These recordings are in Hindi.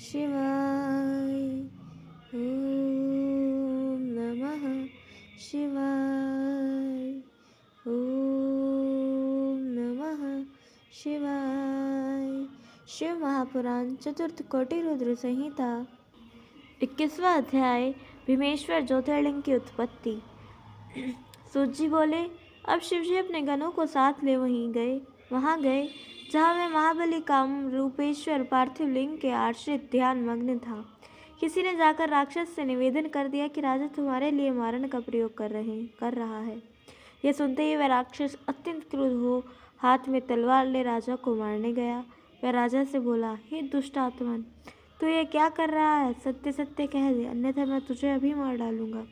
शिवाय। ओम नमः शिवाय। ओम नमः शिवाय। शिव महापुराण चतुर्थ कोटि रुद्र संहिता 21वां अध्याय। भीमेश्वर ज्योतिर्लिंग की उत्पत्ति। सूत जी बोले, अब शिवजी अपने गणों को साथ ले वहां गए जहाँ वह महाबली काम रूपेश्वर पार्थिव लिंग के आश्रित ध्यान मग्न था। किसी ने जाकर राक्षस से निवेदन कर दिया कि राजा तुम्हारे लिए मारण का प्रयोग कर रहा है। यह सुनते ही वह राक्षस अत्यंत क्रुद्ध हो हाथ में तलवार ले राजा को मारने गया। वह राजा से बोला, हे दुष्ट आत्मन, तू ये क्या कर रहा है? सत्य सत्य कह दे, अन्यथा मैं तुझे अभी मार डालूंगा।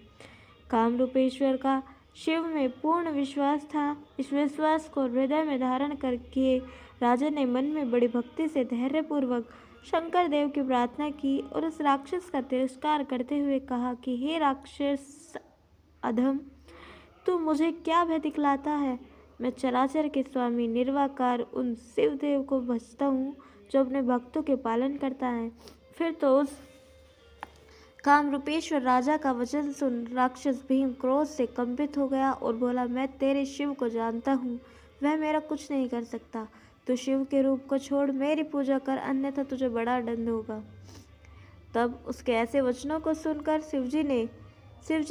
कामरूपेश्वर का शिव में पूर्ण विश्वास था। इस विश्वास को हृदय में धारण करके राजा ने मन में बड़ी भक्ति से धैर्यपूर्वक शंकर देव की प्रार्थना की और उस राक्षस का तिरस्कार करते हुए कहा कि हे राक्षस अधम, तू मुझे क्या भय दिखलाता है? मैं चराचर के स्वामी निर्वाकार उन शिव देव को भजता हूँ जो अपने भक्तों के पालन करता है। फिर तो उस कामरूपेश्वर राजा का वचन सुन राक्षस भीम क्रोध से कंपित हो गया और बोला, मैं तेरे शिव को जानता हूँ, वह मेरा कुछ नहीं कर सकता। तू शिव के रूप को छोड़ मेरी पूजा कर, अन्यथा तुझे बड़ा दंड होगा। तब उसके ऐसे वचनों को सुनकर शिवजी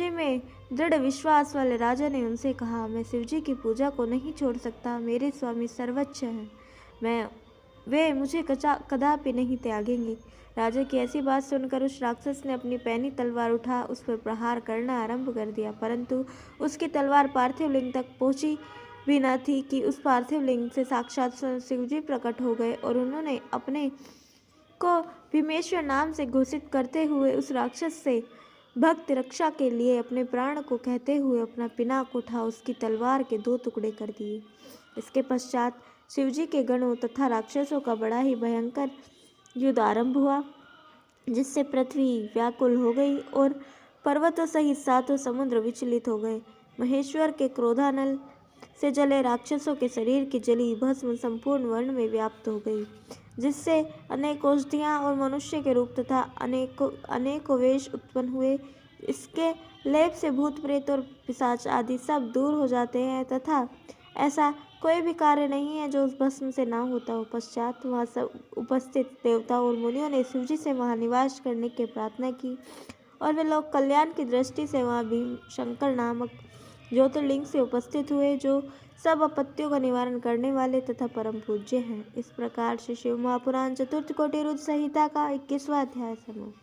में दृढ़ विश्वास वाले राजा ने उनसे कहा, मैं शिवजी की पूजा को नहीं छोड़ सकता। मेरे स्वामी सर्वोच्च हैं, वे मुझे कदापि नहीं त्यागेंगे। राजा की ऐसी बात सुनकर उस राक्षस ने अपनी पैनी तलवार उठा उस पर प्रहार करना आरंभ कर दिया, परंतु उसकी तलवार पार्थिव लिंग तक पहुंची भी न थी कि उस पार्थिव लिंग से साक्षात शिवजी प्रकट हो गए और उन्होंने अपने को भीमेश्वर नाम से घोषित करते हुए उस राक्षस से भक्त रक्षा के लिए अपने प्राण को कहते हुए अपना पिनाक उठा उसकी तलवार के 2 टुकड़े कर दिए। इसके पश्चात शिवजी के गणों तथा राक्षसों का बड़ा ही भयंकर युद्ध आरंभ हुआ, जिससे पृथ्वी व्याकुल हो गई और पर्वतों सहित 7 समुद्र विचलित हो गए। महेश्वर के क्रोधानल से जले राक्षसों के शरीर की जली भस्म संपूर्ण वर्ण में व्याप्त हो गई, जिससे अनेक औषधियाँ और मनुष्य के रूप तथा अनेकों वेश उत्पन्न हुए। इसके लेप से भूत प्रेत और पिशाच आदि सब दूर हो जाते हैं तथा ऐसा कोई भी कार्य नहीं है जो उस भस्म से ना होता हो। पश्चात वहाँ सब उपस्थित देवता और मुनियों ने शिवजी से वहाँ निवास करने की प्रार्थना की और वे लोग कल्याण की दृष्टि से वहाँ भीम शंकर नामक ज्योतिर्लिंग से उपस्थित हुए, जो सब आपत्तियों का निवारण करने वाले तथा परम पूज्य हैं। इस प्रकार से शिव महापुराण चतुर्थ कोटि रुद्र संहिता का 21वां अध्याय समाप्त।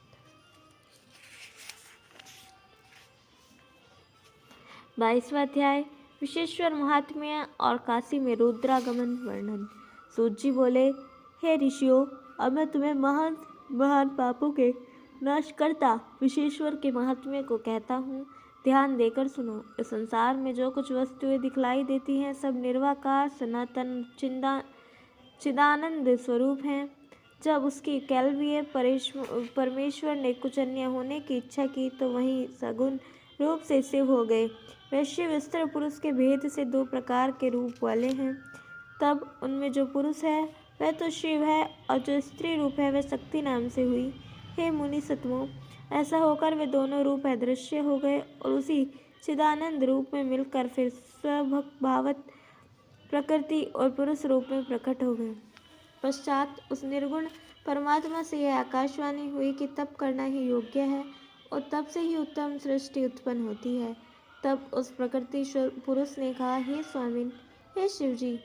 22वां अध्याय। विशेश्वर महात्म्य और काशी में रुद्रागमन वर्णन। सूत जी बोले, हे ऋषियों, अब मैं तुम्हें महान महान पापों के नाश करता विशेश्वर के महात्म्य को कहता हूँ। ध्यान देकर सुनो। इस संसार में जो कुछ वस्तुएं दिखलाई देती हैं सब निर्वाकार सनातन चिदानंद स्वरूप हैं। जब उसकी कैलवीय परमेश्वर ने कुछ अन्य होने की इच्छा की तो वहीं सगुण रूप से शिव हो गए। वह शिव स्त्री पुरुष के भेद से 2 प्रकार के रूप वाले हैं। तब उनमें जो पुरुष है वह तो शिव है और जो स्त्री रूप है वह शक्ति नाम से हुई। हे मुनि सत्वों, ऐसा होकर वे दोनों रूप अदृश्य हो गए और उसी चिदानंद रूप में मिलकर फिर स्वभावत प्रकृति और पुरुष रूप में प्रकट हो गए। पश्चात उस निर्गुण परमात्मा से यह आकाशवाणी हुई कि तप करना ही योग्य है और तब से ही उत्तम सृष्टि उत्पन्न होती है। तब उस प्रकृति पुरुष ने कहा, हे स्वामिन, हे शिवजी,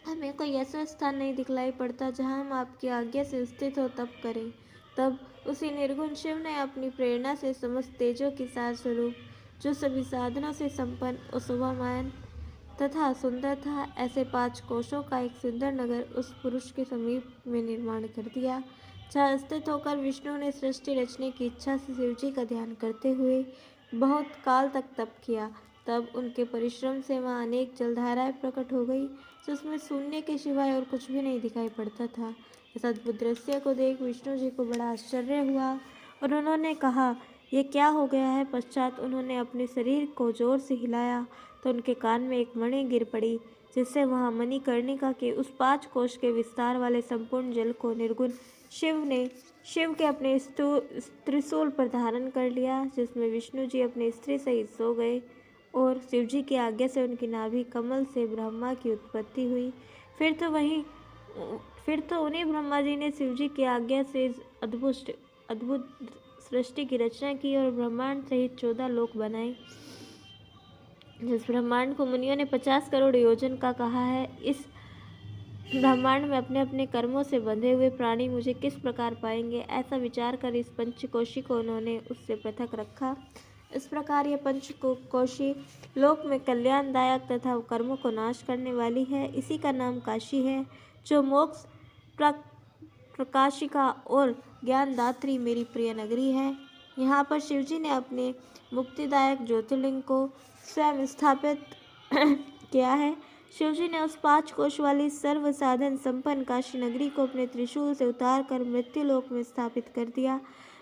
हमें कोई ऐसा स्थान नहीं दिखलाई पड़ता जहाँ हम आपकी आज्ञा से स्थित हो तप करें। तब उसी निर्गुण शिव ने अपनी प्रेरणा से समस्त तेजों के सार स्वरूप, जो सभी साधनों से संपन्न और शोभामान तथा सुंदर था, ऐसे 5 कोशों का एक सुंदर नगर उस पुरुष के समीप में निर्माण कर दिया, जहाँ स्थित होकर विष्णु ने सृष्टि रचने की इच्छा से शिवजी का ध्यान करते हुए बहुत काल तक तप किया। तब उनके परिश्रम से वहाँ अनेक जलधाराएं प्रकट हो गई, जिसमें शून्य के सिवाय और कुछ भी नहीं दिखाई पड़ता था। इस अद्भुत दृश्य को देख विष्णु जी को बड़ा आश्चर्य हुआ और उन्होंने कहा, ये क्या हो गया है? पश्चात उन्होंने अपने शरीर को जोर से हिलाया तो उनके कान में एक मणि गिर पड़ी, जिससे वहाँ मणिकर्णिका के उस 5 कोश के विस्तार वाले संपूर्ण जल को निर्गुण शिव के अपने त्रिशूल पर धारण कर लिया, जिसमें विष्णु जी अपनी स्त्री सहित सो गए और शिव जी की आज्ञा से उनकी नाभि कमल से ब्रह्मा की उत्पत्ति हुई। फिर तो उन्हीं ब्रह्मा जी ने शिव जी की आज्ञा से इस अद्भुत सृष्टि की रचना की और ब्रह्मांड सहित 14 लोक बनाए। जिस ब्रह्मांड को मुनियों ने 50 करोड़ योजन का कहा है, इस ब्रह्मांड में अपने अपने कर्मों से बंधे हुए प्राणी मुझे किस प्रकार पाएंगे, ऐसा विचार कर इस पंचकोशी को उन्होंने उससे पृथक रखा। इस प्रकार यह पंचकोशी लोक में कल्याणदायक तथा कर्मों को नाश करने वाली है। इसी का नाम काशी है, जो मोक्ष प्रकाशिका और ज्ञानदात्री मेरी प्रिय नगरी है। यहाँ पर शिवजी ने अपने मुक्तिदायक ज्योतिर्लिंग को स्वयं स्थापित किया है। शिवजी ने उस 5 कोश वाली सर्व साधन संपन्न काशी नगरी को अपने त्रिशूल से उतार कर मृत्युलोक में स्थापित कर दिया,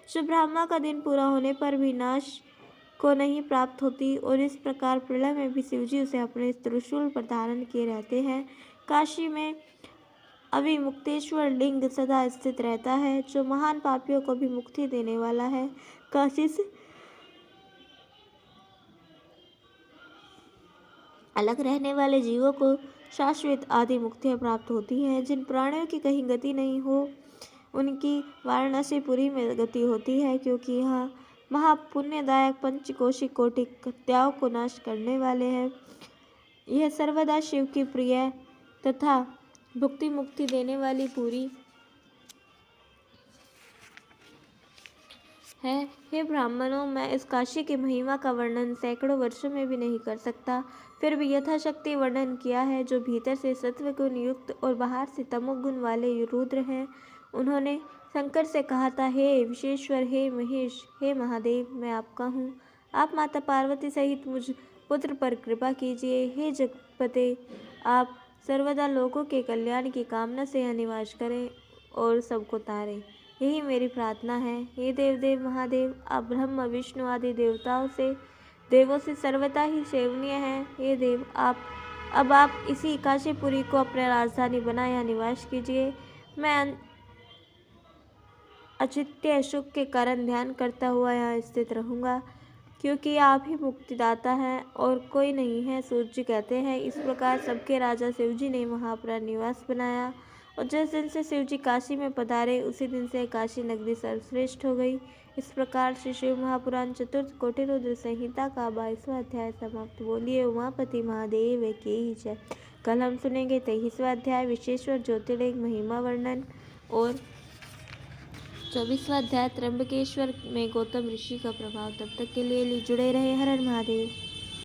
जो ब्रह्मा का दिन पूरा होने पर भी नाश को नहीं प्राप्त होती, और इस प्रकार प्रलय में भी शिवजी उसे अपने त्रिशूल पर धारण किए रहते हैं। काशी में अविमुक्तेश्वर लिंग सदा स्थित रहता है, जो महान पापियों को भी मुक्ति देने वाला है। काशी से अलग रहने वाले जीवों को शाश्वत आदि मुक्तियाँ प्राप्त होती हैं। जिन प्राणियों की कहीं गति नहीं हो, उनकी वाराणसीपुरी में गति होती है, क्योंकि यहाँ महापुण्यदायक पंचकोशी कोटि त्याग को नाश करने वाले हैं। यह सर्वदा शिव की प्रिय तथा भुक्ति मुक्ति देने वाली पुरी है। हे ब्राह्मणों, मैं इस काशी की महिमा का वर्णन सैकड़ों वर्षों में भी नहीं कर सकता, फिर भी यथाशक्ति वर्णन किया है। जो भीतर से सत्व गुण युक्त और बाहर से तमोगुण वाले रुद्र हैं, उन्होंने शंकर से कहा था, हे विश्वेश्वर, हे महेश, हे महादेव, मैं आपका हूँ। आप माता पार्वती सहित मुझ पुत्र पर कृपा कीजिए। हे जगतपते, आप सर्वदा लोगों के कल्याण की कामना से यहाँ निवास करें और सबको तारें, यही मेरी प्रार्थना है। हे देव महादेव, आप ब्रह्म विष्णु आदि देवों से सर्वथा ही सेवनीय हैं। हे देव, आप इसी काशीपुरी को अपना राजधानी बना यहाँ निवास कीजिए। मैं अचित्य सुख के कारण ध्यान करता हुआ यहाँ स्थित रहूँगा, क्योंकि आप ही मुक्तिदाता हैं और कोई नहीं है। सूर्य जी कहते हैं, इस प्रकार सबके राजा शिवजी ने वहाँ अपना निवास बनाया, और जिस दिन से शिवजी काशी में पधारे, उसी दिन से काशी नगरी सर्वश्रेष्ठ हो गई। इस प्रकार श्री शिव महापुराण चतुर्थ कोटि रुद्र संहिता का 22वां अध्याय समाप्त। बोलिए उमापति महादेव की जय। कल हम सुनेंगे 23वां अध्याय विश्वेश्वर ज्योतिर्लिंग महिमा वर्णन और 24वां अध्याय त्र्यंबकेश्वर में गौतम ऋषि का प्रभाव। तब तक के लिए जुड़े रहे। हर हर महादेव।